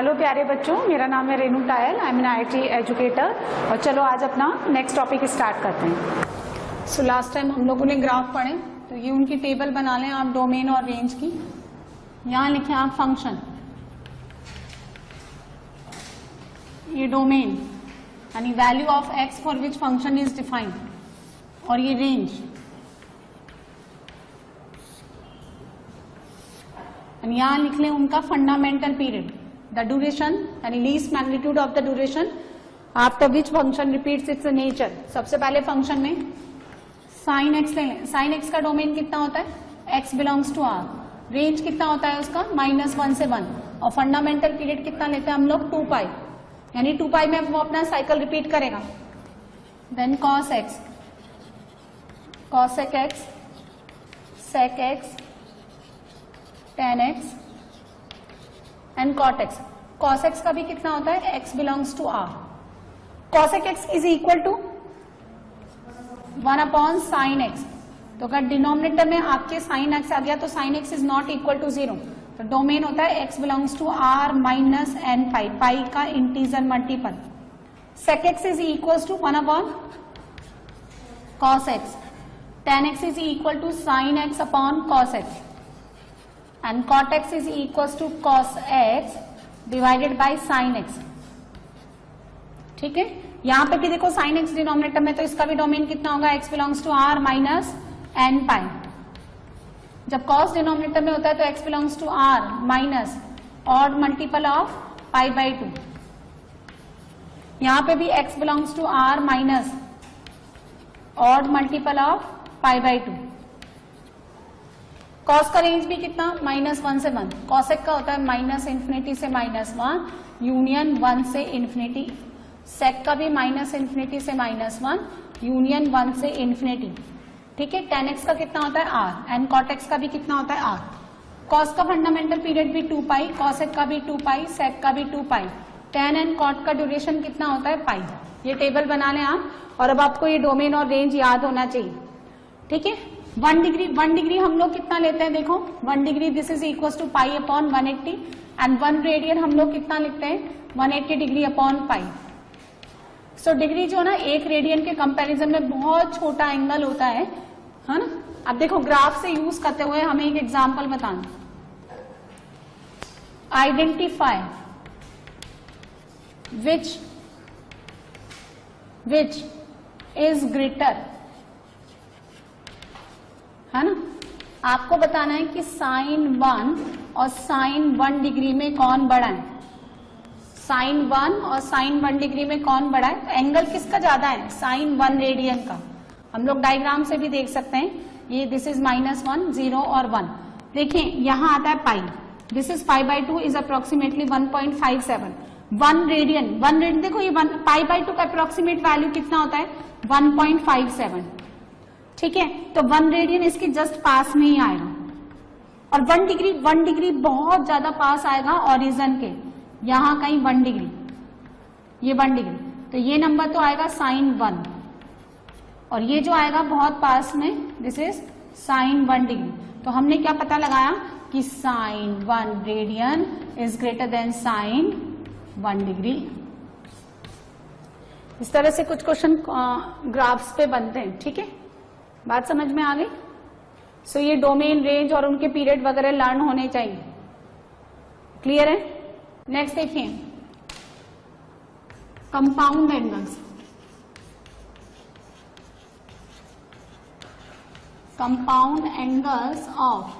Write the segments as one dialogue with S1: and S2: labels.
S1: Hello प्यारे बच्चों, मेरा नाम है Renu Tayal. I am an IIT educator. और चलो आज अपना नेक्स्ट टॉपिक स्टार्ट करते हैं।
S2: सो लास्ट टाइम हम लोगों ने ग्राफ पढ़े, तो ये उनकी टेबल बना लें आप डोमेन और रेंज की। यहां लिखें आप फंक्शन, ये डोमेन यानी value of x for which function is defined, और ये रेंज यहां लिख लें उनका फंडामेंटल पीरियड, द ड्यूरेशन यानी least magnitude of the duration after which function repeats it's nature. सबसे पहले फंक्शन में साइन एक्स ले लें। साइन एक्स का डोमेन कितना होता है? X belongs to R. Range कितना होता है उसका? -1 से 1। और फंडामेंटल पीरियड कितना लेते हैं हम लोग? 2 पाई, यानी 2 पाई में वो अपना साइकिल रिपीट करेगा। Then cos x, cosec x, sec x, tan x and cot x। cos x का भी कितना होता है? x belongs to r। cosec x is equal to 1/sin x। तो अगर डिनोमिनेटर में आपके sin x आ गया तो sin x is not equal to 0। तो डोमेन होता है x belongs to r minus n pi, pi का integer multiple. sec x is equal to 1/cos x। tan x is equal to sin x upon cos x। and cot x is equals to cos x divided by sin x। ठीक है, यहां पे भी देखो sin x denominator में, तो इसका भी डोमेन कितना होगा? x belongs to r minus n pi. जब cos डिनोमिनेटर में होता है तो x belongs to r minus odd multiple of pi by 2। यहां पे भी x belongs to r minus odd multiple of pi by 2। Cos का रेंज भी कितना? -1 से 1। कॉसेक का होता है -∞ से -1 यूनियन 1 से इन्फिनिटी। सेक का भी -∞ से -1 यूनियन 1 से इन्फिनिटी। ठीक है, tan x का कितना होता है? r। एंड cot x का भी कितना होता है? r। कॉस का फंडामेंटल पीरियड भी 2 पाई, कॉसेक का भी 2 पाई, सेक का भी 2 पाई। tan एंड cot का ड्यूरेशन कितना होता है? पाई। ये टेबल बना लें आप, और अब आपको ये डोमेन और रेंज याद होना चाहिए। ठीक है, 1 डिग्री हम लोग कितना लेते हैं? देखो 1 degree this is equal to pi upon 180 and 1 radian हम लोग कितना लिखते हैं? 180 degree upon pi. So degree जो ना एक रेडियन के कंपैरिजन में बहुत छोटा एंगल होता है ना। अब देखो ग्राफ से यूज करते हुए हमें एक एग्जांपल बताना। आइडेंटिफाई विच इज ग्रेटर, है ना। आपको बताना है कि sin 1 और sin 1 डिग्री में कौन बड़ा है। sin 1 और sin 1 डिग्री में कौन बड़ा है? तो एंगल किसका ज्यादा है? sin 1 रेडियन का। हम लोग डायग्राम से भी देख सकते हैं, ये दिस इज -1, 0 और 1। देखिए यहां आता है pi, this is pi by 2 is approximately 1.57। 1 radian देखो ये पाई बाई 2 का अप्रोक्सीमेट वैल्यू कितना होता है? 1.57। ठीक है, तो 1 रेडियन इसके जस्ट पास में ही आएगा, और 1 डिग्री बहुत ज्यादा पास आएगा ओरिजिन के, यहां कहीं 1 डिग्री, ये 1 डिग्री। तो ये नंबर तो आएगा sin 1, और ये जो आएगा बहुत पास में दिस इज sin 1 डिग्री। तो हमने क्या पता लगाया कि sin 1 radian is greater than sin 1 degree. इस तरह से कुछ क्वेश्चन ग्राफ्स पे बनते हैं। ठीक है, बात समझ में आ गई? सो ये डोमेन, रेंज और उनके पीरियड वगैरह लर्न होने चाहिए। क्लियर है? नेक्स्ट देखिए, compound angles. Compound angles of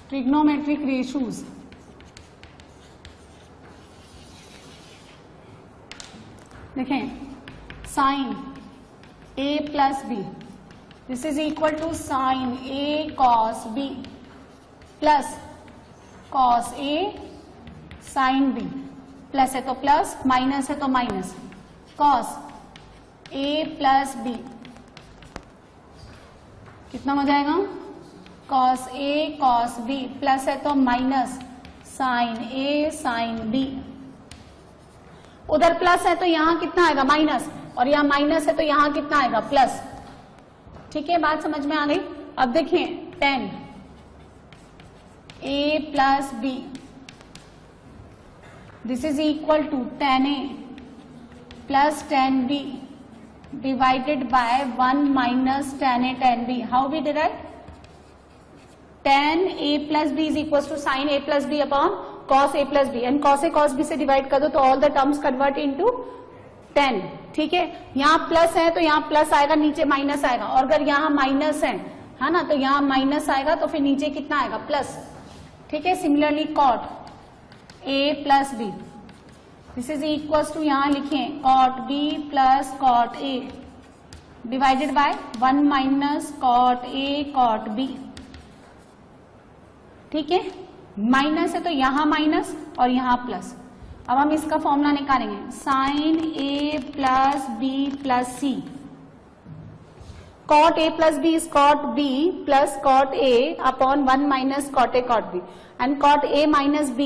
S2: trigonometric ratios. देखें, sine a plus B, this is equal to sine a cos b plus cos a sine b। Plus है तो प्लस, माइनस है तो minus. cos a plus b कितना हो जाएगा? cos a cos b plus है तो minus sine a sine b। उधर प्लस है तो यहां कितना आएगा? माइनस, और यहां माइनस है तो यहां कितना आएगा? प्लस। ठीक है, बात समझ में आ गई? अब देखिए tan a plus b this is equal to 10a plus 10b divided by 1 minus 10a 10b. How we derive? 10a plus b is equals to sin a plus b upon cos a plus b, and cos a cos b से divide कर दो तो all the terms convert into 10. ठीक है, यहाँ plus है तो यहाँ प्लस आएगा, नीचे माइनस आएगा, और अगर यहाँ माइनस है ना, तो यहाँ माइनस आएगा तो फिर नीचे कितना आएगा, प्लस. ठीक है, similarly cot a plus b, this is equals to, यहाँ लिखें cot b plus cot a divided by 1 minus cot a cot b. ठीक है, माइनस है तो यहाँ माइनस और यहाँ प्लस. अब हम इसका फॉर्मूला निकालेंगे, sine a plus b plus c. Cot a plus b is cot b plus cot a upon 1 minus cot a cot b, and cot a minus b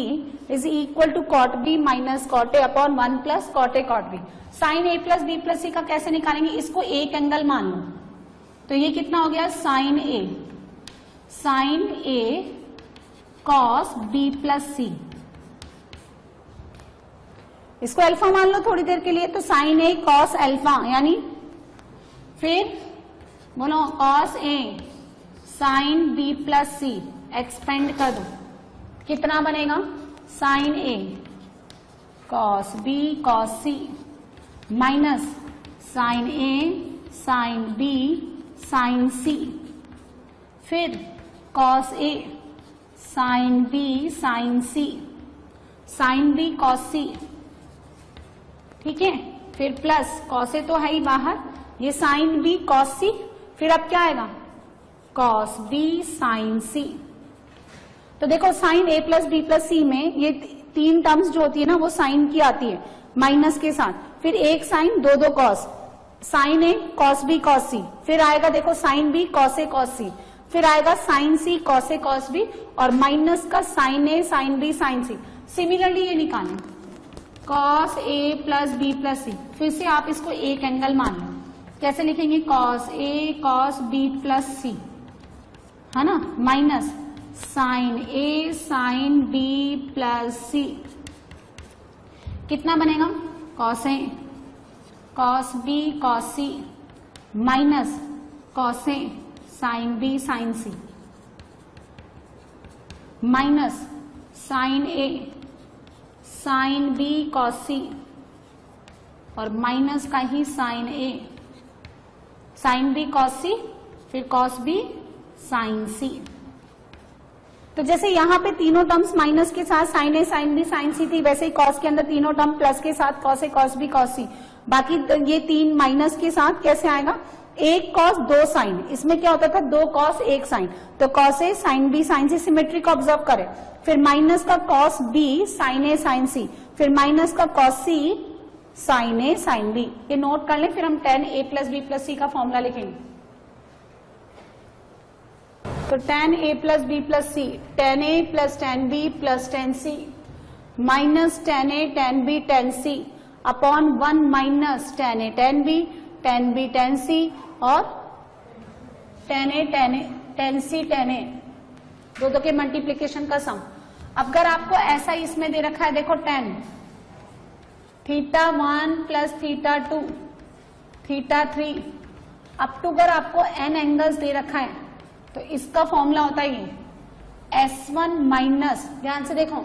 S2: is equal to cot b minus cot a upon 1 plus cot a cot b. Sine a plus b plus c का कैसे निकालेंगे, इसको एक angle मान लो, तो ये कितना हो गया, sine a cos b plus c. इसको अल्फा मान लो थोड़ी देर के लिए, तो साइन a कॉस अल्फा, यानी फिर बोलो cos a sine b plus c, expand कर दो, कितना बनेगा, sine a cos b cos c minus sine a sine b sine c, फिर cos a sine b sine c sine b cos c. ठीक है, फिर प्लस कॉस ए तो है ही बाहर, ये साइन b कॉस c, फिर अब क्या आएगा, कॉस b साइन c. तो देखो sine a plus b plus c में ये तीन टर्म्स जो होती है ना, वो साइन की आती है माइनस के साथ, फिर एक साइन दो cos, sine a cos b cos c, फिर आएगा देखो sine b cos a cos c, फिर आएगा sine c cos a cos b, और माइनस का sine a sine b sine c. Similarly ये निकालें cos a plus b plus c, फिर से आप इसको एक एंगल मान लो, कैसे लिखेंगे, cos a cos b plus c, है ना, minus sine a sine b plus c, कितना बनेगा, cos a cos b cos c minus cos a sine b sine c minus sine a sine b cos c, और minus का ही sine a sine b cos c, फिर cos b sine c. तो जैसे यहाँ पे तीनों terms minus के साथ sine a sine b sine c थी, वैसे ही कॉस के अंदर तीनों टर्म प्लस के साथ cos a cos b cos c, बाकी ये तीन माइनस के साथ कैसे आएगा, एक कॉस दो साइन, इसमें क्या होता था, दो कॉस एक साइन, तो cos a sine b sine c, symmetry को ऑब्जर्व करें, फिर माइनस का cos b sine a sine c, फिर माइनस का cos c sine a sine b. ये नोट कर लें, फिर हम tan a plus b plus c का फॉर्मूला लिखेंगे. तो tan a plus b plus c, tan a plus tan b plus tan c minus tan a tan b tan c upon 1 minus tan a tan b tan c, और tan a tan c tan a, दो के multiplication का सम. अगर आपको ऐसा इसमें दे रखा है, देखो tan θ1 प्लस θ2 θ3 अप टू, अगर आपको n एंगल्स दे रखा है तो इसका फॉर्मूला होता है ये S1 माइनस, ध्यान से देखो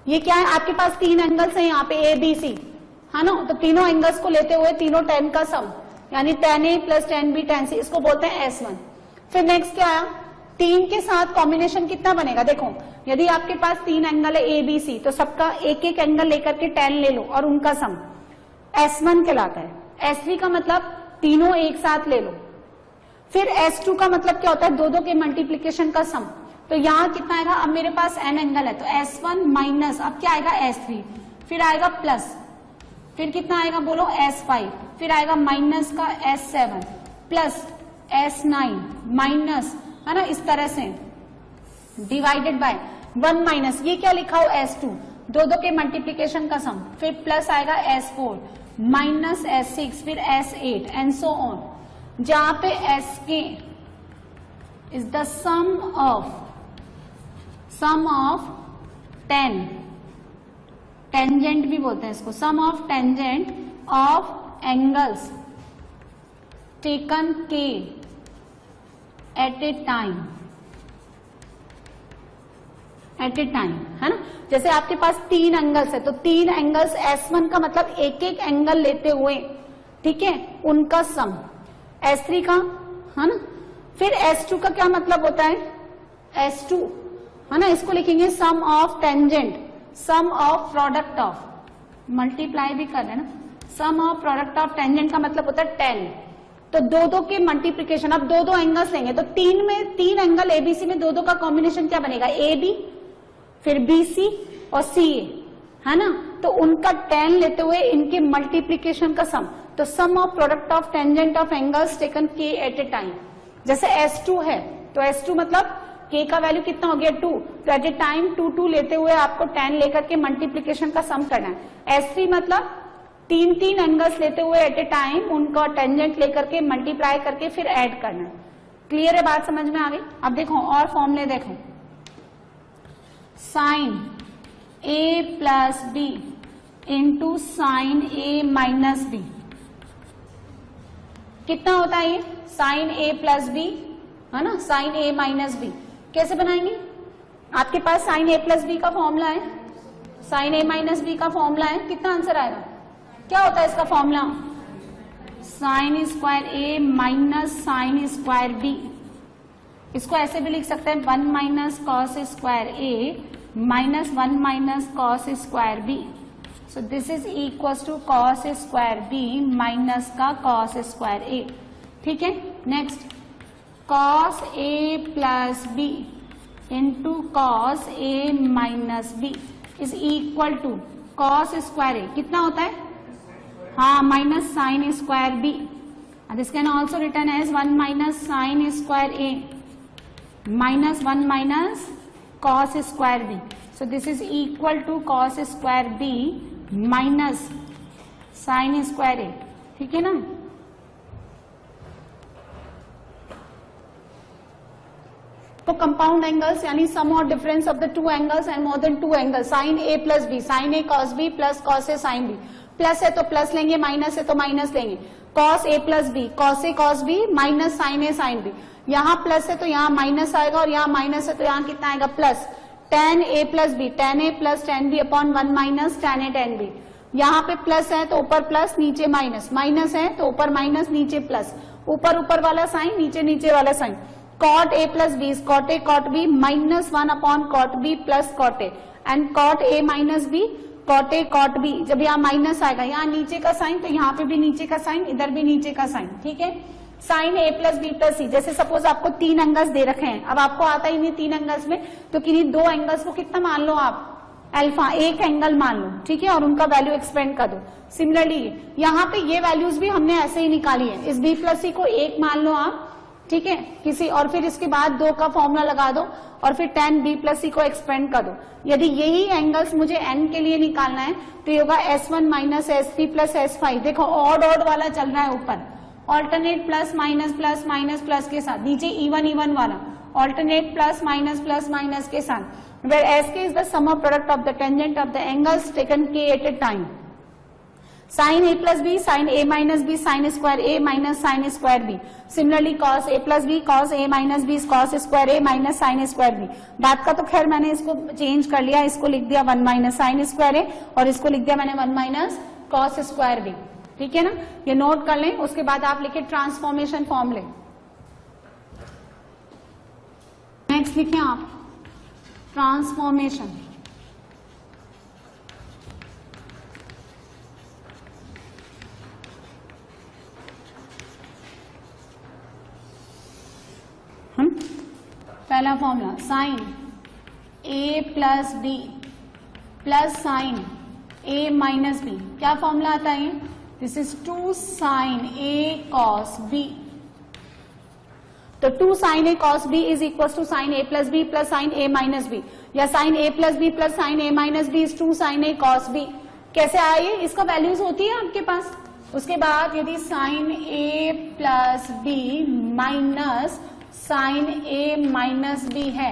S2: ये क्या है, आपके पास तीन एंगल्स हैं यहाँ पे A B C, है ना, तो तीनों एंगल्स को लेते हुए तीनों tan का सम, यानी tan A plus tan B tan C, इसको बोलते हैं S1. फिर नेक्स्ट क्या आया, तीन के साथ कॉम्बिनेशन कितना बनेगा, देखो यदि आपके पास तीन एंगल है A B C, तो सबका एक एक एंगल लेकर के tan ले लो और उनका सम S1 कहलाता है. S3 का मतलब तीनों एक साथ ले लो, फिर S2 का मतलब क्या होता है, दो के मल्टीप्लीकेशन का सम. तो यहाँ कितना आएगा, अब मेरे पास n एंगल है तो S1 माइनस, अब क्या आएगा S3, फिर आएगा प्लस, फिर कितना आएगा बोलो S5, फिर आएगा माइनस का S7 प्लस S9 माइनस, है ना, इस तरह से डिवाइडेड बाय 1 माइनस, ये क्या लिखा हो S2, दो के मल्टीप्लीकेशन का सम, फिर प्लस आएगा S4 माइनस S6, फिर S8 एंड सो ऑन, जहां पे Sk is the sum of 10 tangent भी बोलते हैं इसको, sum of tangent of angles taken के at a time, at a time, है ना। जैसे आपके पास 3 एंगल्स है तो 3 एंगल्स S1 का मतलब एक एक एंगल लेते हुए, ठीक है, उनका सम, S3 का, है ना। फिर S2 का क्या मतलब होता है, S2, है ना, इसको लिखेंगे sum of tangent, sum of product of, multiply भी कर रहे हैं ना, sum of product of tangent का मतलब होता है 10, तो 2 के मल्टीप्लीकेशन, अब 2 एंगल्स लेंगे तो 3 एंगल एबीसी में 2 का कॉम्बिनेशन क्या बनेगा, AB, फिर BC और CA, है ना, तो उनका 10 लेते हुए इनके मल्टीप्लीकेशन का सम, तो sum of product of tangent of angles taken K at a time. जैसे S2 है तो S2 मतलब K का वैल्यू कितना हो गया 2, तो एट ए टाइम 2 लेते हुए आपको 10 लेकर के मल्टीप्लीकेशन का सम करना है। S3 मतलब 3 एंगल्स लेते हुए एट ए टाइम उनका टेंजेंट लेकर के मल्टीप्लाई करके फिर ऐड करना है। क्लियर है, बात समझ में आ गई। अब देखो और फॉर्मूले देखो, sine A plus B into sine A minus B, कितना होता है ये, साइन A प्लस बी, है ना, साइन A माइनस बी। कैसे बनाएंगे, आपके पास साइन A प्लस बी का फॉर्मूला है, साइन A माइनस बी का फॉर्मूला है, कितना आंसर आएगा, क्या होता है इसका formula, sine square A minus sine square B. इसको ऐसे भी लिख सकते हैं 1 minus cos square A minus 1 minus cos square B, so this is equal to cos square B minus का कॉस स्क्वायर ए, ठीक है। Next cos A plus B into cos A minus B is equal to cos square A, कितना होता है, हाँ, minus sine square B, this can also return as 1 minus sine square A minus 1 minus cos square B, so this is equal to cos square B minus sine square A, ठीक है ना। तो compound angles यानी sum और difference of the 2 angles and more than 2 angles, sine A plus B, sine A cos B plus cos A sine B, plus है तो plus लेंगे, minus है तो माइनस लेंगे, cos A plus B, cos A cos B minus sine A sine B, यहाँ plus है तो यहाँ माइनस आएगा और यहाँ माइनस है तो यहाँ कितना आएगा plus, tan A plus B, tan A plus tan B upon 1 minus tan A tan B, यहाँ पे प्लस है तो ऊपर प्लस नीचे माइनस, माइनस है तो ऊपर माइनस नीचे प्लस, ऊपर ऊपर वाला साइन नीचे नीचे वाला sine, cot A plus B is cot A cot B minus 1 upon cot B plus cot A and cot A minus B cot A cot B, जब यहाँ माइनस आएगा यहाँ नीचे का साइन तो यहाँ पे भी नीचे का साइन, इधर भी नीचे का साइन, ठीक है। Sine A plus B plus C, जैसे सपोज आपको 3 एंगल्स दे रखे हैं, अब आपको आता ही नहीं 3 एंगल्स में, तो किन्हीं 2 एंगल्स को कितना मान लो आप, अल्फा, एक एंगल मान लो, ठीक है, और उनका वैल्यू एक्सपेंड कर दो। सिमिलरली यहाँ पे ये वैल्यूज भी हमने ऐसे ही निकाली है, इस बी प्लस सी को 1 मान लो आप, ठीक है, किसी, और फिर इसके बाद 2 का फॉर्मूला लगा दो और फिर tan b प्लस सी को एक्सपेंड कर दो। यदि यही एंगल्स मुझे n के लिए निकालना है तो ये होगा S1 minus S3 plus S5, देखो ऑड ऑड वाला चल रहा है ऊपर, ऑल्टरनेट प्लस माइनस प्लस के साथ, नीचे इवन वाला ऑल्टरनेट प्लस माइनस के साथ, where Sk is the sum of product of the tangent of the angles taken k at a time, sine A plus B, sine A minus B, sine square A minus sine square B, similarly cos A plus B, cos A minus B, cos square A minus sine square B. बात का तो खैर मैंने इसको change कर लिया, इसको लिख दिया 1 माइनस साइन स्क्वायर A और इसको लिख दिया मैंने 1 माइनस कॉस स्क्वायर बी, ठीक है ना, ये नोट कर लें। उसके बाद आप लिखे ट्रांसफॉर्मेशन फॉर्मूले, नेक्स्ट लिखे आप ट्रांसफॉर्मेशन, पहला formula sine A plus B plus sine A minus B, क्या फॉर्मूला आता है, this is 2 sine A cos B, तो 2 sine A cos B is equal to sine A plus B plus sine A minus B, या sine A plus B plus sine A minus B is 2 sine A cos B। कैसे आए, इसका values होती है आपके पास। उसके बाद यदि sine A plus B minus sine A minus B है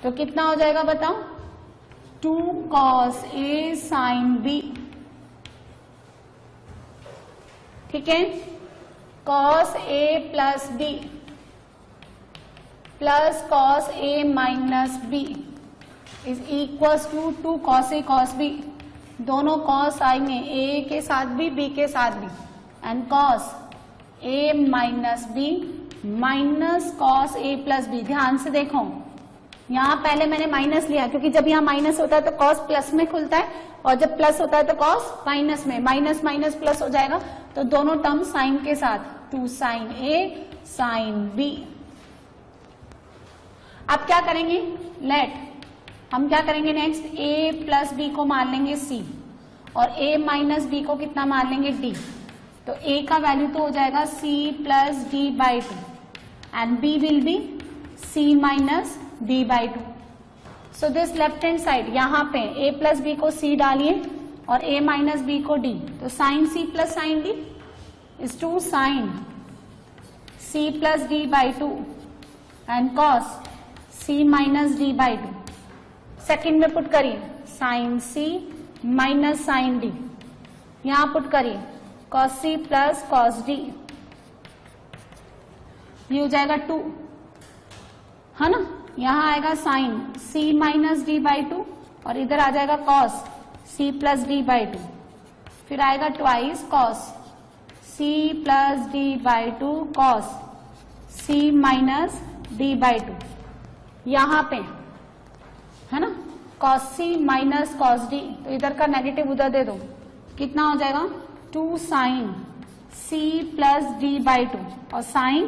S2: तो कितना हो जाएगा बताओ, 2 cos A sin B, ठीक है, cos A plus B plus cos A minus B is equals to 2 cos A cos B, दोनों cos आएंगे A के साथ भी B के साथ भी, and cos A minus B minus cos A plus B। ध्यान से देखो, यहाँ पहले मैंने माइनस लिया क्योंकि जब यहाँ माइनस होता है तो cos प्लस में खुलता है, और जब प्लस होता है तो cos माइनस में, माइनस माइनस प्लस हो जाएगा, तो दोनों टर्म साइन के साथ 2 sin A sin B। अब क्या करेंगे, लेट हम क्या करेंगे नेक्स्ट, A प्लस B को मान लेंगे C और A माइनस B को कितना मान लेंगे D, तो A का वैल्यू तो हो जाएगा C plus D by 2 and B will be C minus D by 2। So this left hand side यहाँ पे A प्लस B को C डालिए और A माइनस B को D, तो sine C plus sine D is 2 sine C plus D by 2 and cos C minus D by 2। Second में put करिए sine C minus sine D, यहां put करिए cos C plus cos D, ये हो जाएगा 2, है ना, यहां आएगा sine C minus D by 2 और इधर आ जाएगा cos C plus D by 2, फिर आएगा twice cos C plus D by 2 cos C minus D by 2, यहां पे है ना cos C minus cos D, तो इधर का नेगेटिव उधर दे दो, कितना हो जाएगा 2 sine C plus D by 2 और sine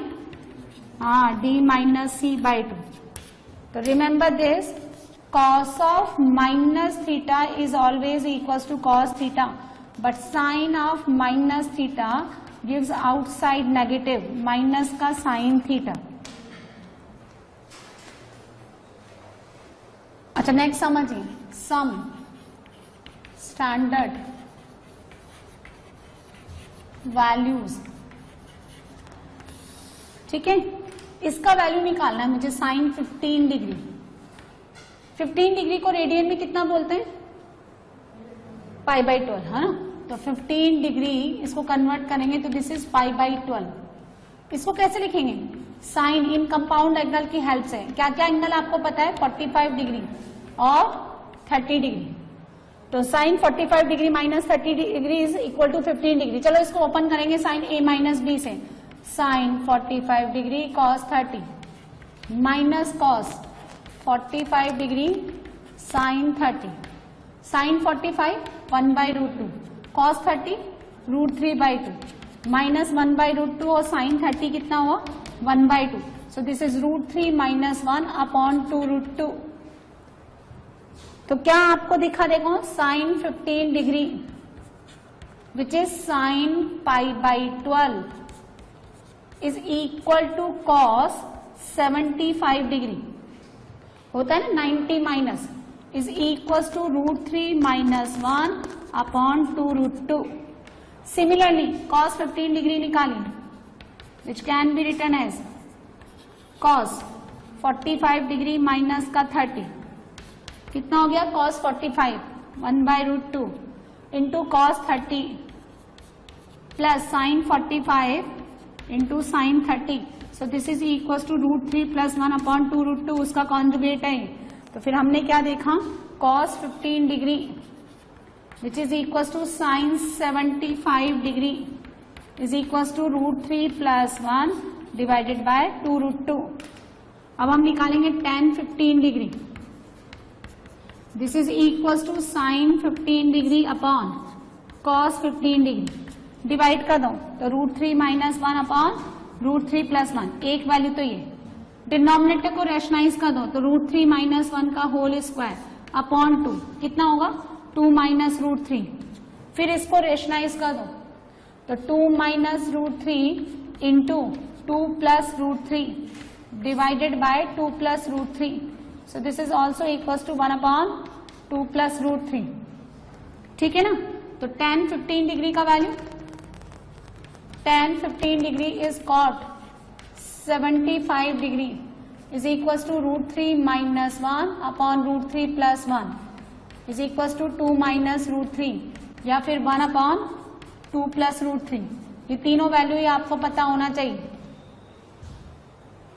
S2: D minus C by 2। तो remember this, cos of minus theta is always equals to cos theta, but sine of minus theta gives outside negative minus का sine theta. अच्छा next समझिए, some standard values, ठीक है, इसका value निकालना है मुझे साइन 15 डिग्री। 15 डिग्री को रेडियन में कितना बोलते हैं, पाई बाई 12, है ना, तो 15 डिग्री इसको कन्वर्ट करेंगे तो दिस इज पाई बाई 12। इसको कैसे लिखेंगे, साइन इन कंपाउंड एंगल की हेल्प से। क्या क्या एंगल आपको पता है, 45 डिग्री और 30 डिग्री, तो sine 45 degree minus 30 degree is equal to 15 degree. चलो इसको ओपन करेंगे साइन A माइनस B से, sine 45 degree cos 30 minus cos 45 degree sine 30, sine 45 1 by root 2, cos 30 root 3 by 2 minus 1 by root 2 और sine 30 कितना हुआ 1 by 2, so this is root 3 minus 1 upon 2 root 2। तो क्या आपको दिखा देखो, sine 15 degree which is sine pi by 12 is equal to cos 75 degree, होता है ना 90 minus, is equal to root 3 minus 1 upon 2 root 2। Similarly cos 15 degree निकालिए which can be written as cos 45 degree minus का 30, कितना हो गया cos 45 1 by root 2 into cos 30 plus sine 45 into sign 30, so this is equal to root 3 plus 1 upon 2 root 2, उसका conjugate है। तो फिर हमने क्या देखा, cos 15 degree which is equal to sine 75 degree is equal to root 3 plus 1 divided by 2 root 2। अब हम निकालेंगे tan 15 degree, this is equal to sine 15 degree upon cos 15 degree, divide कर दो तो root 3 minus 1 upon root 3 plus 1, एक value तो ये, denominator को रेशनाइज कर दो तो रूट 3 माइनस 1 का होल स्क्वायर अपॉन 2, कितना होगा 2 माइनस रूट 3, फिर इसको रेशनाइज कर दो तो 2 minus root 3 into 2 plus root 3 divided by 2 plus root 3, so this is also equals to 1 upon 2 plus root 3, ठीक है ना। तो tan 15 डिग्री का value, tan 15 degree is cot 75 degree is equal to root 3 minus 1 upon root 3 plus 1, is equal to 2 minus √3 या फिर 1/2 plus √3। ये तीनों value ही आपको पता होना चाहिए।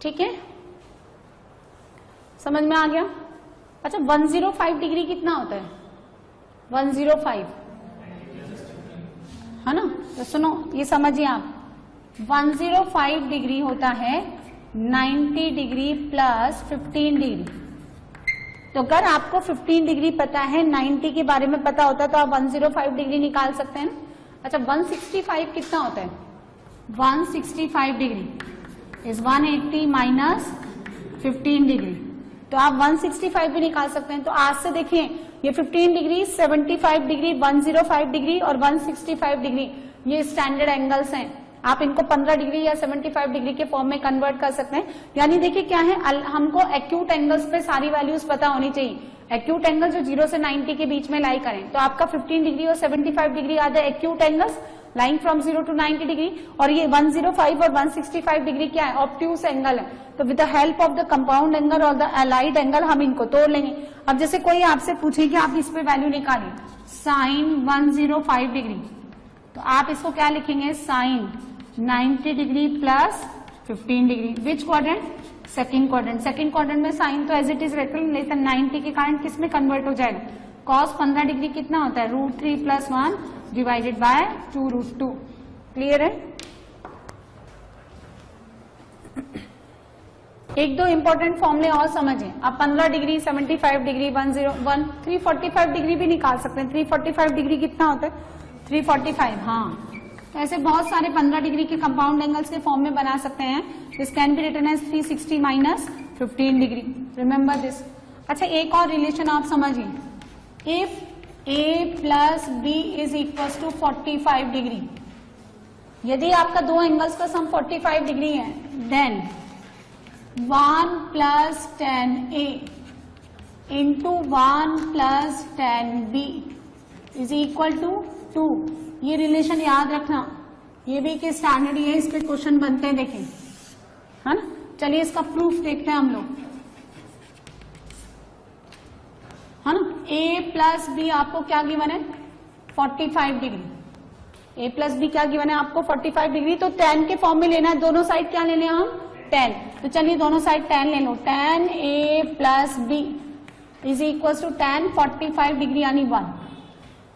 S2: ठीक है, समझ में आ गया? अच्छा 105 डिग्री कितना होता है? 105 है ना? तो सुनो ये समझिए आप, 105 डिग्री होता है 90 डिग्री प्लस 15 डिग्री। तो अगर आपको 15 डिग्री पता है, 90 के बारे में पता होता है तो आप 105 डिग्री निकाल सकते हैं ना। अच्छा 165 कितना होता है? 165 डिग्री इज 180 माइनस 15 डिग्री। तो आप 165 भी निकाल सकते हैं। तो आज से देखिए ये 15 डिग्री, 75 डिग्री, 105 डिग्री और 165 डिग्री ये स्टैंडर्ड एंगल्स हैं। आप इनको 15 डिग्री या 75 डिग्री के फॉर्म में कन्वर्ट कर सकते हैं। यानी देखिए क्या है, हमको एक्यूट एंगल्स पे सारी वैल्यूज पता होनी चाहिए। एक्यूट एंगल जो 0 से 90 के बीच में लाई करें, तो आपका 15 डिग्री और 75 degree are the acute angles lying from 0 to 90 degree. और ये 105 और 165 डिग्री क्या है? ऑब्ट्यूस एंगल है। तो with the help of the compound angle और द अलाइड एंगल हम इनको तोड़ लेंगे। अब जैसे कोई आपसे पूछे कि आप इस पे वैल्यू निकालिए, साइन 105 डिग्री, तो आप इसको क्या लिखेंगे? Sine 90 degree plus 15 degree. Which quadrant? Second quadrant. Second quadrant में साइन तो एज इट इज रखेंगे, लेकिन 90 के कारण किस में कन्वर्ट हो जाएगा? कॉस 15 डिग्री कितना होता है? √3 + 1 डिवाइडेड बाय 2√2। क्लियर है? एक दो इंपॉर्टेंट फॉर्मूले और समझें। आप 15 डिग्री, 75 डिग्री, 101, 345 डिग्री भी निकाल सकते हैं। 345 डिग्री कितना होता है? 345। हाँ, ऐसे बहुत सारे 15 डिग्री के कंपाउंड एंगल्स के फॉर्म में बना सकते हैं। This can be written as 360 minus 15 degree. Remember this. अच्छा एक और रिलेशन आप समझिए, if A plus B is equal to 45 degree, यदि आपका दो एंगल्स का सम 45 डिग्री है, then 1 + 10A into 1 + 10B is equal to 2। ये रिलेशन याद रखना, ये भी कि स्टैंडर्ड है, इस पे क्वेश्चन बनते हैं, देखें, है ना। चलिए इसका प्रूफ देखते हैं हम लोग, है ना। A प्लस बी आपको क्या गिवन है? 45 डिग्री। A प्लस बी क्या गिवन है आपको? 45 डिग्री। तो tan के फॉर्म में लेना है, दोनों साइड क्या लेने हैं हम? tan। तो चलिए दोनों साइड tan ले लो। tan A plus B is equal to tan 45 degree यानी 1।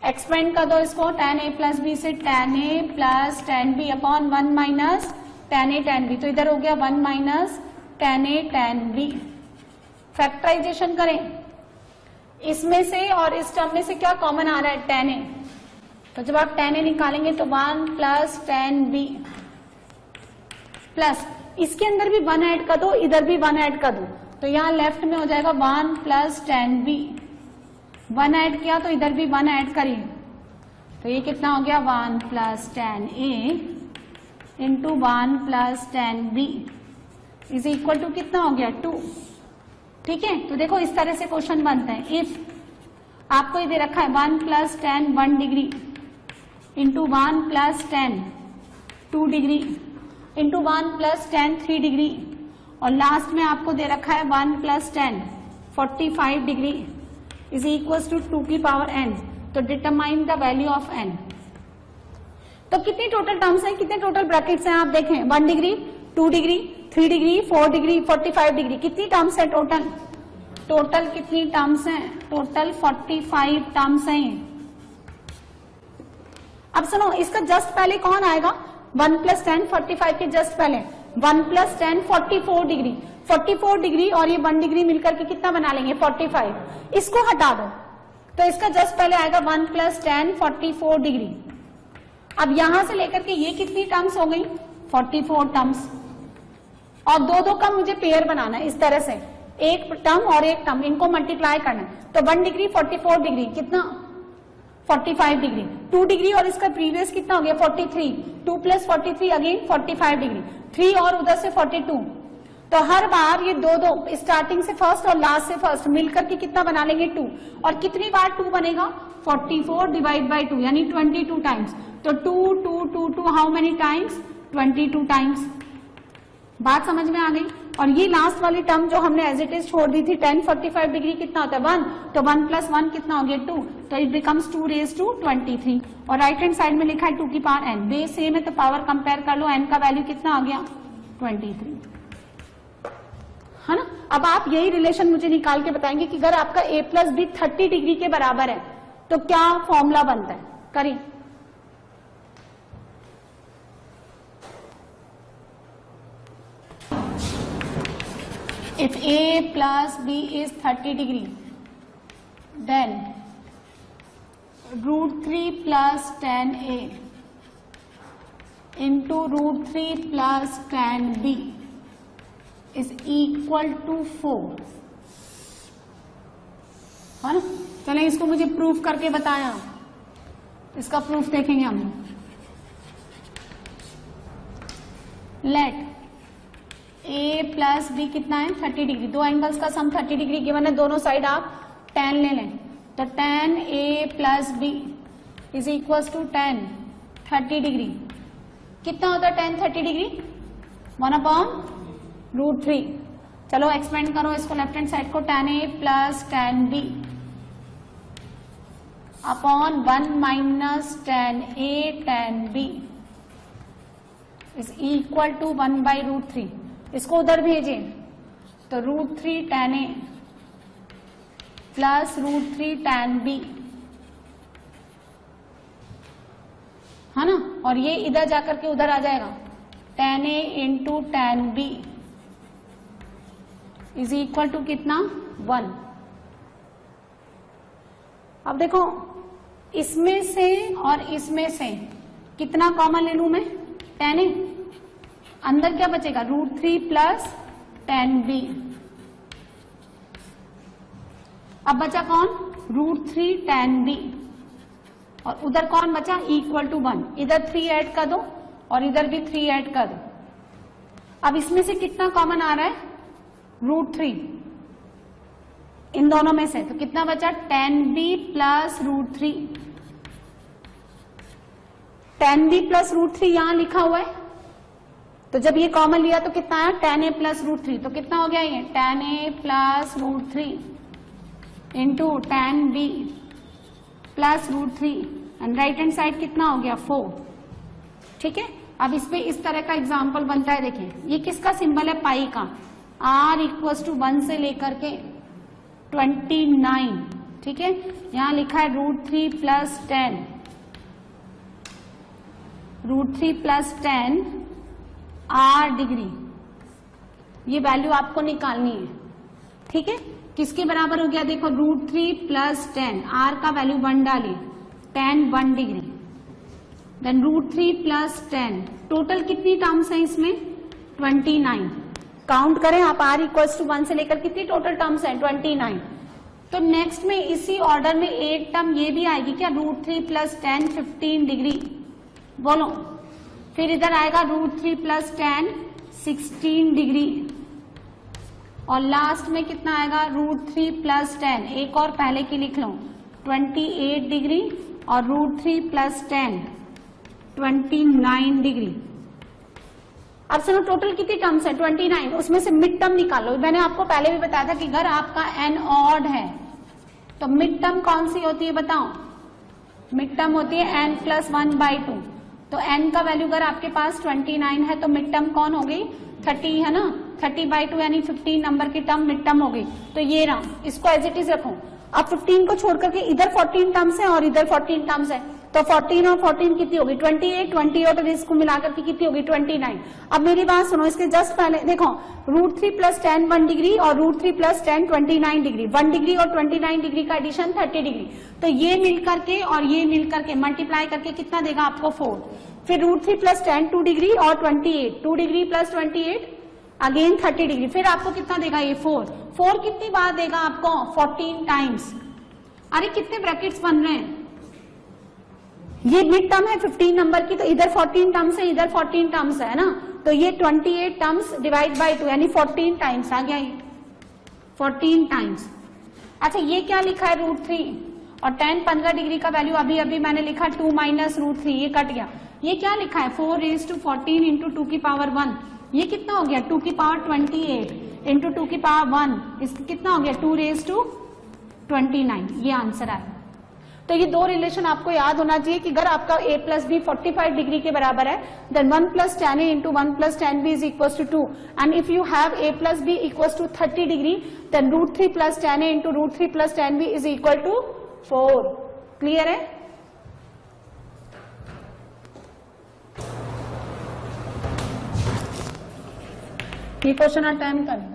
S2: एक्सपेंड कर दो इसको, tan A प्लस बी से tan A plus tan B upon 1 minus tan A tan B। तो इधर हो गया 1 minus tan A tan B। Factorisation करें, इसमें से और इस टर्म में से क्या कॉमन आ रहा है? tan A। तो जब आप tan A निकालेंगे तो 1 प्लस tan B प्लस इसके अंदर भी 1 ऐड कर दो, इधर भी 1 ऐड कर दो, तो यहाँ लेफ्ट में हो जाएगा 1 प्लस tan B। 1 ऐड किया तो इधर भी 1 ऐड करिए, तो ये कितना हो गया? 1 plus tan A into 1 plus tan B is equal to कितना हो गया? 2। ठीक है, तो देखो इस तरह से क्वेश्चन बनता है। इफ आपको ये दे रखा है 1 plus tan 1 degree into 1 plus tan 2 degree into 1 plus tan 3 degree, और लास्ट में आपको दे रखा है 1 plus tan 45 degree is equal to 2 की पावर n। तो determine the value of n। तो कितनी टोटल टर्म्स हैं, कितने टोटल ब्रैकेट्स हैं आप देखें? 1 degree, 2 degree, 3 degree, 4 degree, 45 degree. कितनी टर्म्स है टोटल? टोटल कितनी टर्म्स हैं? टोटल 45 टर्म्स हैं। अब सुनो, इसका जस्ट पहले कौन आएगा? 1 प्लस 10 45 के जस्ट पहले 1 प्लस 10 44 डिग्री। 44 डिग्री और ये 1 डिग्री मिलकर के कितना बना लेंगे? 45। इसको हटा दो तो इसका जस्ट पहले आएगा 1 प्लस 10 44 डिग्री। अब यहां से लेकर के ये कितनी टर्म्स हो गई? 44 टर्म्स। और दो दो का मुझे पेयर बनाना है इस तरह से, एक टर्म और एक टर्म, इनको मल्टीप्लाई करना है। तो 1 डिग्री 44 डिग्री कितना? 45 डिग्री। 2 डिग्री और इसका प्रीवियस कितना हो गया? 43। 2 प्लस 43 अगेन 45 डिग्री। 3 और उधर से 42। तो हर बार ये दो दो स्टार्टिंग से फर्स्ट और लास्ट से फर्स्ट मिलकर के कितना बना लेंगे? 2। और कितनी बार 2 बनेगा? 44 डिवाइड बाई 2 यानी 22 टाइम्स। तो 2 2 2 2 हाउ मेनी टाइम्स? 22 टाइम्स। बात समझ में आ गई? और ये लास्ट वाली टर्म जो हमने एज इट इज छोड़ दी थी, tan 45 डिग्री कितना होता है 1, तो 1 + 1 कितना हो गया 2, तो इट बिकम्स 2 raised to 23। और राइट हैंड साइड में लिखा है 2 की पावर n, बेस सेम है तो पावर कंपेयर कर लो, n का वैल्यू कितना आ गया 23, है ना। अब आप यही रिलेशन मुझे निकाल के बताएंगे कि अगर आपका a + b 30 डिग्री के बराबर है तो क्या फॉर्मूला बनता है, करिए। If a plus b is 30 degree, then √3 plus tan a into √3 plus tan b is equal to 4, है ना। चलें इसको मुझे प्रूफ करके बताया, इसका प्रूफ देखेंगे हम। लेट a प्लस b कितना है 30 डिग्री, दो एंगल्स का सम 30 डिग्री गिवन है, दोनों साइड आप tan ले लें, तो tan a plus b is equal to tan 30 degree. कितना होता है tan 30 डिग्री 1/√3। चलो एक्सपेंड करो इसको लेफ्ट हैंड साइड को, tan a plus tan b upon 1 minus tan a tan b is equal to 1/√3। इसको उधर भेजें तो √3 tan a plus √3 tan b, है ना, और ये इधर जाकर के उधर आ जाएगा, tan a into tan b is equal to कितना 1। अब देखो इसमें से और इसमें से कितना कॉमन ले लूं मैं, tan a, अंदर क्या बचेगा √3 प्लस tan b, अब बचा कौन √3 tan b, और उधर कौन बचा इक्वल टू 1, इधर 3 ऐड कर दो और इधर भी 3 ऐड कर दो। अब इसमें से कितना कॉमन आ रहा है √3 इन दोनों में से, तो कितना बचा tan b plus √3, tan b plus √3 यहां लिखा हुआ है, तो जब ये कॉमन लिया तो कितना आया tan a प्लस √3, तो कितना हो गया ये tan a plus √3 into tan b plus √3 and right hand side कितना हो गया 4। ठीक है, अब इस पे इस तरह का एग्जाम्पल बनता है, देखें ये किसका सिंबल है पाई का, r इक्वल्स टू 1 से लेकर के 29। ठीक है, यहां लिखा है √3 प्लस 10, √3 प्लस 10 r डिग्री, ये वैल्यू आपको निकालनी है। ठीक है, किसके बराबर हो गया, देखो √3 प्लस 10, r का वैल्यू 1 डालिए, tan 1 degree, then √3 plus 10, total कितनी टर्म्स हैं इसमें 29। काउंट करें आप, r इक्वल्स टू 1 से लेकर कितनी टोटल टर्म्स हैं 29। तो नेक्स्ट में इसी ऑर्डर में एक टर्म ये भी आएगी क्या, √3 प्लस 10 15 डिग्री, बोलो, फिर इधर आएगा √3 प्लस 10 16 डिग्री, और लास्ट में कितना आएगा √3 प्लस 10, एक और पहले की लिख लो 28 डिग्री, और √3 प्लस 10 29 डिग्री। अब सुनो टोटल कितनी टर्म्स है 29, उसमें से मिड टर्म निकालो। मैंने आपको पहले भी बताया था कि अगर आपका n ऑड है तो मिड टर्म कौन सी होती है बताओ, मिड टर्म होती है n प्लस 1/2, तो n का वैल्यू अगर आपके पास 29 है तो मिड टर्म कौन हो गई 30, है ना, 30/2 यानी 15 नंबर की टर्म मिड टर्म हो गई। तो ये रहा, इसको एज इट इज रखो। अब 15 को छोड़ करके इधर 14 टर्म्स है और इधर 14 टर्म्स है, तो 14 और 14 कितनी होगी 28 और इसको मिलाकर के कितनी होगी 29। अब मेरी बात सुनो, इसके जस्ट पहले देखो √3 प्लस 10 1 डिग्री और √3 प्लस 10 29 डिग्री, 1 डिग्री और 29 डिग्री का एडिशन 30 डिग्री, तो ये मिलकर के और ये मिलकर के मल्टीप्लाई करके कितना देगा आपको 4। फिर √3 प्लस 10 2 डिग्री और 28, 2 डिग्री प्लस 28 अगेन 30 डिग्री, फिर आपको कितना देगा ये 4 कितनी बार देगा आपको 14 टाइम्स। अरे कितने ब्रैकेट्स बन रहे हैं, ये मिड टर्म है 15 नंबर की, तो इधर 14 टर्म्स है इधर 14 टर्म्स है ना, तो ये 28 टर्म्स डिवाइड बाय 2 यानी 14 टाइम्स आ गया, ये 14 टाइम्स। अच्छा ये क्या लिखा है √3 और tan 15 डिग्री का वैल्यू अभी अभी मैंने लिखा 2 माइनस √3, ये कट गया। ये क्या लिखा है 4 raised to 14 इंटू 2 की पावर 1, ये कितना हो गया 2 की पावर 28 इंटू 2 की पावर 1, इसका कितना हो गया 2 रेज टू 29, ये आंसर आया। तो ये दो रिलेशन आपको याद होना चाहिए कि अगर आपका a प्लस बी 45 डिग्री के बराबर है then 1 plus tan a into 1 plus tan b is equal to 2 and if you have a plus B equal to 30 degree then √3 plus tan a into √3 plus tan b is equal to 4। Clear है? ये question attempt करें।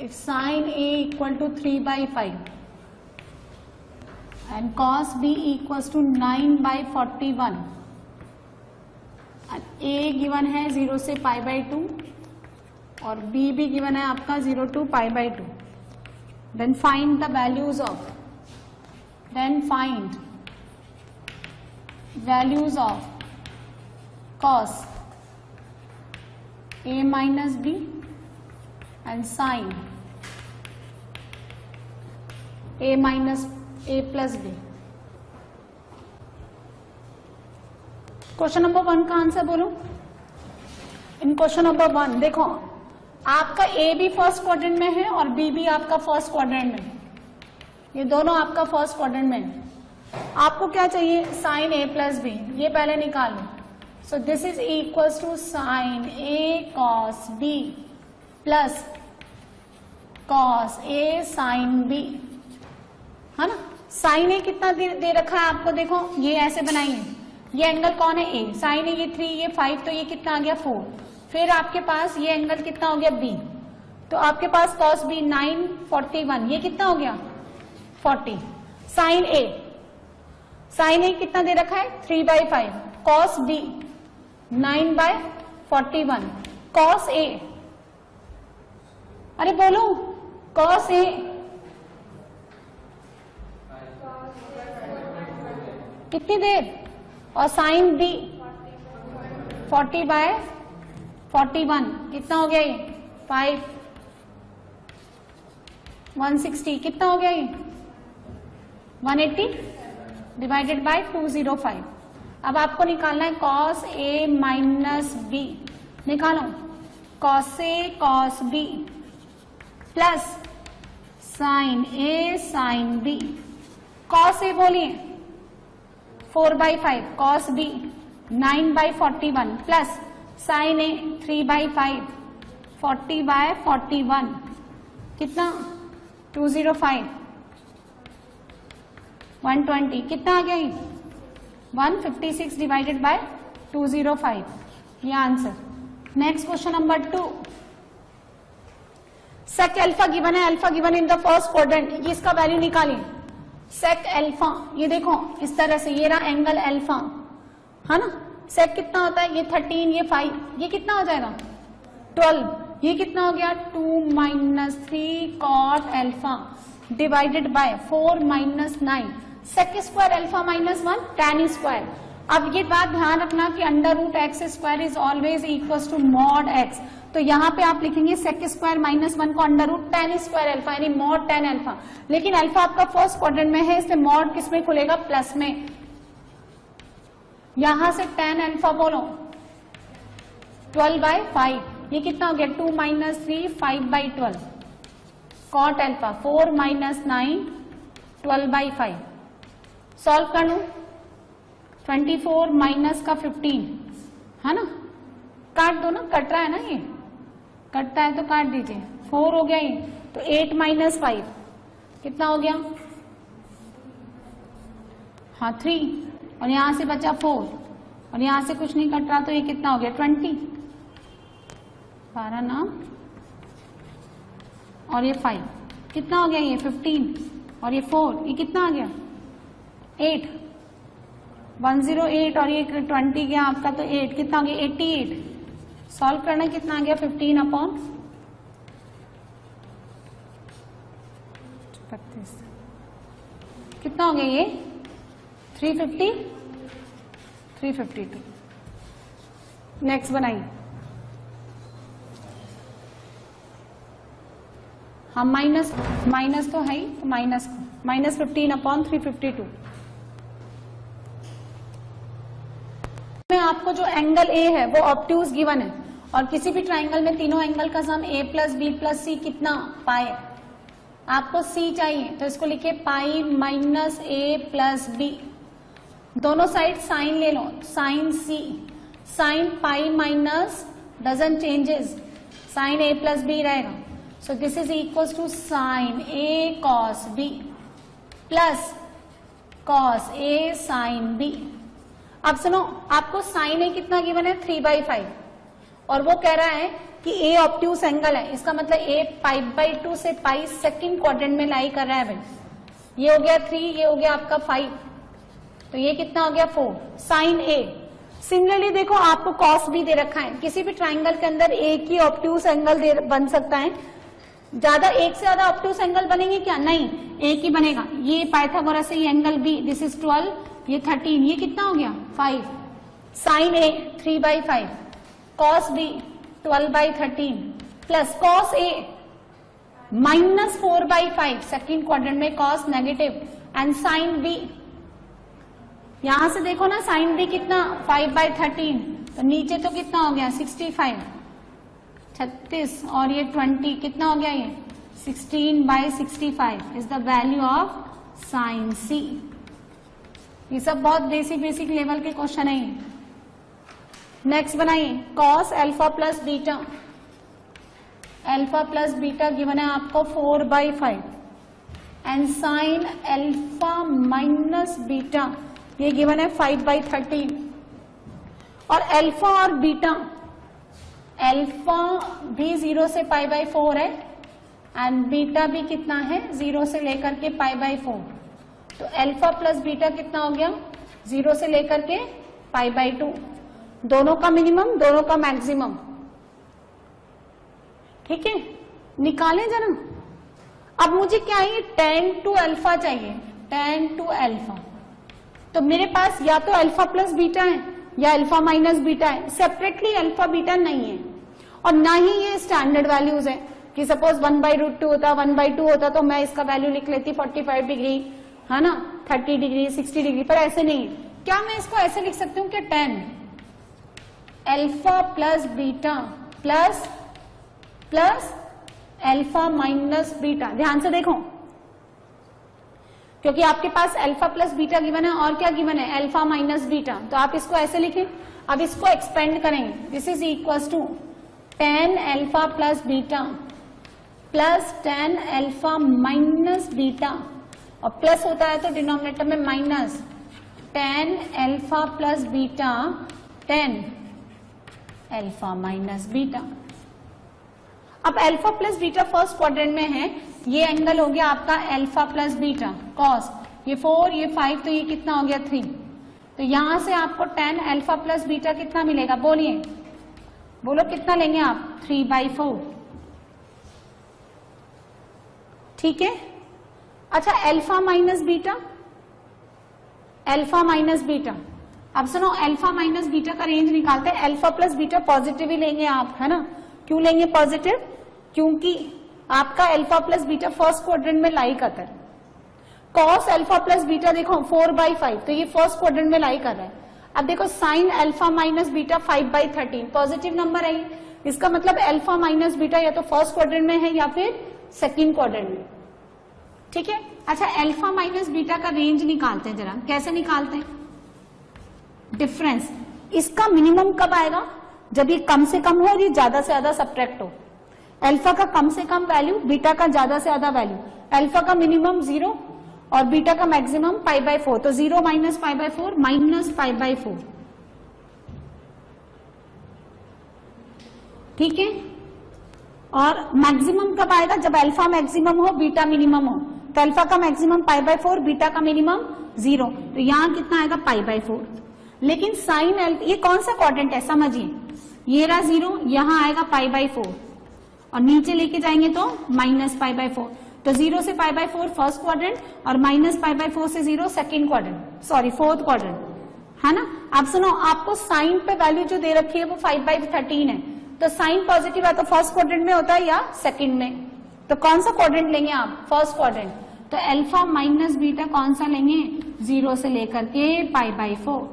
S2: If sine a equal to 3/5 and cos b equals to 9/41 and a given है 0 से π/2 और b भी given है आपका 0 to π/2, then find the values of cos a minus b and sin a minus a plus b। Question number 1 का answer बोलो। इन question number 1 देखो, आपका a भी फर्स्ट क्वाड्रेंट में है और b भी आपका फर्स्ट क्वाड्रेंट में है, ये दोनों आपका फर्स्ट क्वाड्रेंट में है। आपको क्या चाहिए? साइन a प्लस b, ये पहले निकाल लो। So this is equals to sine a cos b plus cos a sine b, है ना। साइन ए कितना दे रखा है आपको, देखो ये ऐसे बनाइए, ये एंगल कौन है a, साइन ए ये 3 ये 5, तो ये कितना आ गया 4। फिर आपके पास ये एंगल कितना हो गया b, तो आपके पास cos b 9 41, ये कितना हो गया 40। साइन ए कितना दे रखा है 3/5, cos b 9/41, cos a, अरे बोलो cos a कितनी देर, और साइन b 40/41 कितना हो गया ये 5, 160 कितना हो गया ये 180 डिवाइडेड बाय 205। अब आपको निकालना है cos a माइनस b, निकालो cos a cos b प्लस sine a sine b। cos a बोलिए 4/5, cos b 9/41 plus sine a 3/5 40/41 कितना 205 120 कितना आ गया ये 156 डिवाइडेड बाय 205, ये answer. Next question number 2, sec alpha given है, alpha given in the first quadrant, ये इसका वैल्यू निकालिए। सेक अल्फा, ये देखो इस तरह से, ये रहा एंगल अल्फा, है ना। सेक कितना होता है, ये 13 ये 5, ये कितना हो जाएगा 12, ये कितना हो गया 2 minus 3 cot alpha divided by 4 minus 9 sec square alpha minus 1 tan square. अब ये बात ध्यान रखना कि under root x square is always equal to mod x, तो यहाँ पे आप लिखेंगे सेक स्क्वायर माइनस 1 को under root tan square alpha यानी मॉड tan अल्फा, लेकिन अल्फा आपका फर्स्ट क्वाड्रेंट में है इसलिए मॉड किसमें खुलेगा प्लस में। यहां से tan अल्फा बोलो 12/5, ये कितना हो गया 2 minus 3 5/12 cot alpha 4 minus 9 12/5। Solve कर लो 24 माइनस का 15, है ना, काट दो ना, कट रहा है ना, ये कटता है तो काट दीजिए। 4 हो गया ये, तो 8 माइनस 5 कितना हो गया, हाँ 3, और यहां से बचा 4 और यहां से कुछ नहीं कट रहा, तो ये कितना हो गया 20, 12 ना, और ये 5 कितना हो गया ये 15, और ये 4 ये कितना आ गया 8 108, और ये 20 गया आपका, तो 8 कितना हो गया 88। सॉल्व करना कितना आ गया 15/35 कितना हो गया ये 350 352। नेक्स्ट बनाइए, हाँ माइनस तो है ही, तो माइनस -15/352 में आपको जो एंगल ए है वो ऑब्ट्यूज गिवन है और किसी भी ट्राइंगल में तीनों एंगल का sum a plus B plus c कितना पाई। आपको c चाहिए तो इसको लिखिए pi minus a plus b. दोनों साइड साइन ले लो, sine c, sine pi minus doesn't changes, sine a plus b रहेगा। So this is equal to sine a cos b plus cos a sine b। अब सुनो, आपको sign a कितना given है 3/5 और वो कह रहा है कि a ऑब्ट्यूस एंगल है, इसका मतलब a π/2 से पाई सेकंड क्वाड्रेंट में लाई कर रहा है भाई। ये हो गया 3, ये हो गया आपका 5, तो ये कितना हो गया 4 साइन a। सिमिलरली देखो आपको कॉस भी दे रखा है, किसी भी ट्राइंगल के अंदर एक ही ऑब्ट्यूस एंगल बन सकता है। ज्यादा एक से ज्यादा ऑब्ट्यूस एंगल बनेंगे क्या? नहीं, एक ही बनेगा। ये पाइथागोरस से ये एंगल b, दिस इज 12, ये 13, ये कितना हो गया 5। Sine a 3/5, cos b 12/13 plus cos a minus 4/5 second quadrant में cos negative and sine b। यहां से देखो ना साइन b कितना 5/13, तो नीचे तो कितना हो गया 65, 36 और ये 20 कितना हो गया ये 16/65 is the value of sine c। ये सब बहुत बेसिक लेवल के क्वेश्चन है। नेक्स्ट बनाइए cos alpha plus beta. Alpha plus beta given है आपको 4/5 and sine alpha minus beta ये गिवन है 5/13। और अल्फा और बीटा, अल्फा भी 0 से π/4 है एंड बीटा भी कितना है 0 से लेकर के π/4। तो अल्फा प्लस बीटा कितना हो गया 0 से लेकर के π/2, दोनों का मिनिमम दोनों का मैक्सिमम। ठीक है, निकालें जरा। अब मुझे क्या है tan टू अल्फा चाहिए, tan टू अल्फा। तो मेरे पास या तो अल्फा प्लस बीटा है या अल्फा माइनस बीटा है, सेपरेटली अल्फा बीटा नहीं है। और ना ही ये स्टैंडर्ड वैल्यूज है कि सपोज 1/√2 होता 1/2 होता तो मैं इसका वैल्यू लिख लेती 45 डिग्री, है ना, 30 डिग्री 60 डिग्री, पर ऐसे नहीं। क्या मैं इसको ऐसे लिख सकती हूँ कि tan alpha plus beta plus plus alpha minus beta. ध्यान से देखो, क्योंकि आपके पास अल्फा प्लस बीटा गिवन है और क्या गिवन है अल्फा माइनस बीटा, तो आप इसको ऐसे लिखें। अब इसको एक्सपेंड करेंगे, this is equal to tan alpha plus beta plus tan alpha minus beta, और प्लस होता है तो डिनोमिनेटर में minus, tan alpha plus beta tan alpha minus beta. अब alpha plus beta first quadrant में है, ये एंगल हो गया आपका अल्फा प्लस बीटा कॉस, ये 4 ये 5, तो ये कितना हो गया 3। तो यहां से आपको tan अल्फा प्लस बीटा कितना मिलेगा, बोलिए, बोलो कितना लेंगे आप 3/4। ठीक है, अच्छा alpha minus beta, alpha minus beta. अब सुनो, अल्फा माइनस बीटा का रेंज निकालते हैं। अल्फा प्लस बीटा पॉजिटिव ही लेंगे आप, है ना। क्यों लेंगे पॉजिटिव? क्योंकि आपका alpha plus beta first quadrant में लाई करता है। कॉस अल्फा प्लस बीटा देखो 4/5, तो ये फर्स्ट क्वाड्रेंट में लाई कर रहा है। अब देखो sine alpha minus beta 5/13 positive number है, इसका मतलब अल्फा माइनस बीटा या तो फर्स्ट क्वाड्रेंट में है या फिर सेकेंड क्वाड्रेंट में। ठीक है, अच्छा अल्फा माइनस बीटा का रेंज निकालते हैं जरा। कैसे निकालते हैं? डिफरेंस, इसका मिनिमम कब आएगा? जब ये कम से कम हो और ये ज्यादा से ज्यादा सबट्रैक्ट हो। अल्फा का कम से कम वैल्यू, बीटा का ज्यादा से ज्यादा वैल्यू। अल्फा का मिनिमम 0 और बीटा का मैक्सिमम π/4, तो 0 माइनस π/4 माइनस π/4। ठीक है, और मैक्सिमम कब आएगा? जब अल्फा मैक्सिमम हो बीटा मिनिमम हो। तो अल्फा का मैक्सिमम π/4, बीटा का मिनिमम 0, तो यहां कितना आएगा π/4। लेकिन साइन ये कौन सा क्वाड्रेंट है समझिए, ये रहा 0, यहां आएगा π/4 और नीचे लेके जाएंगे तो माइनस π/4। तो 0 से π/4 फर्स्ट क्वाड्रेंट और माइनस π/4 से 0 second quadrant, sorry fourth quadrant, है ना। अब सुनो, आपको साइन पे वैल्यू जो दे रखी है वो 5/13 है, तो साइन पॉजिटिव है तो फर्स्ट क्वाड्रेंट में होता है या सेकेंड में। तो कौन सा क्वाड्रेंट लेंगे आप? First quadrant. तो अल्फा माइनस बीटा कौन सा लेंगे? 0 से लेकर के π/4।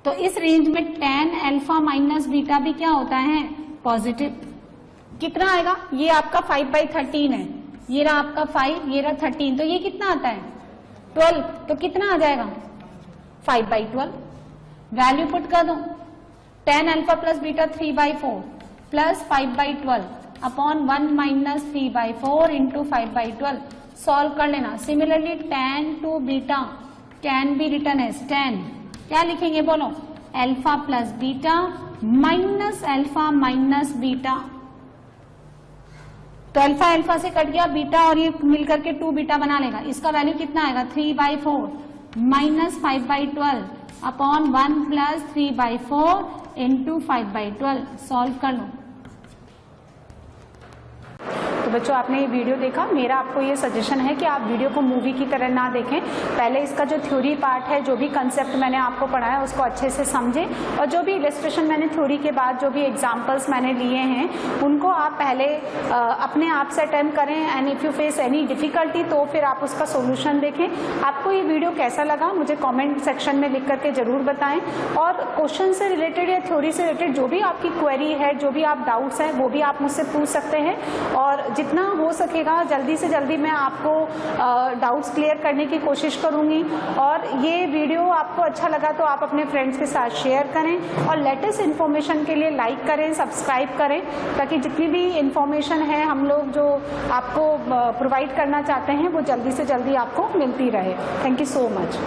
S2: तो इस रेंज में tan अल्फा माइनस बीटा भी क्या होता है, पॉजिटिव। कितना आएगा, ये आपका 5/13 है, ये रहा आपका 5, ये रहा 13, तो ये कितना आता है 12, तो कितना आ जाएगा 5/12। वैल्यू पुट कर दो, tan alpha plus beta 3/4 plus 5/12 upon 1 minus 3/4 into 5/12, solve कर लेना। Similarly tan two beta can be written as tan, क्या लिखेंगे बोलो, alpha plus beta minus alpha minus beta, तो अल्फा अल्फा से कट गया, बीटा और ये मिलकर के 2 बीटा बना लेगा। इसका वैल्यू कितना आएगा 3/4 minus 5/12 upon 1 plus 3/4 into 5/12, solve कर लो।
S1: तो बच्चों आपने ये वीडियो देखा, मेरा आपको ये सजेशन है कि आप वीडियो को मूवी की तरह ना देखें, पहले इसका जो थ्योरी पार्ट है, जो भी कंसेप्ट मैंने आपको पढ़ाया उसको अच्छे से समझें, और जो भी इलस्ट्रेशन मैंने थ्योरी के बाद जो भी एग्जांपल्स मैंने लिए हैं उनको आप पहले अपने आप से अटेम्प्ट करें, and if you face any difficulty तो फिर आप उसका सोल्यूशन देखें। आपको ये वीडियो कैसा लगा मुझे कॉमेंट सेक्शन में लिख करके जरूर बताएं, और क्वेश्चन से रिलेटेड या थ्योरी से रिलेटेड जो भी आपकी क्वेरी है, जो भी आप डाउट्स हैं, वो भी आप मुझसे पूछ सकते हैं, और जितना हो सकेगा जल्दी से जल्दी मैं आपको डाउट्स क्लियर करने की कोशिश करूंगी। और ये वीडियो आपको अच्छा लगा तो आप अपने फ्रेंड्स के साथ शेयर करें, और लेटेस्ट इन्फॉर्मेशन के लिए लाइक करें, सब्सक्राइब करें, ताकि जितनी भी इन्फॉर्मेशन है हम लोग जो आपको प्रोवाइड करना चाहते हैं वो जल्दी से जल्दी आपको मिलती रहे। Thank you so much.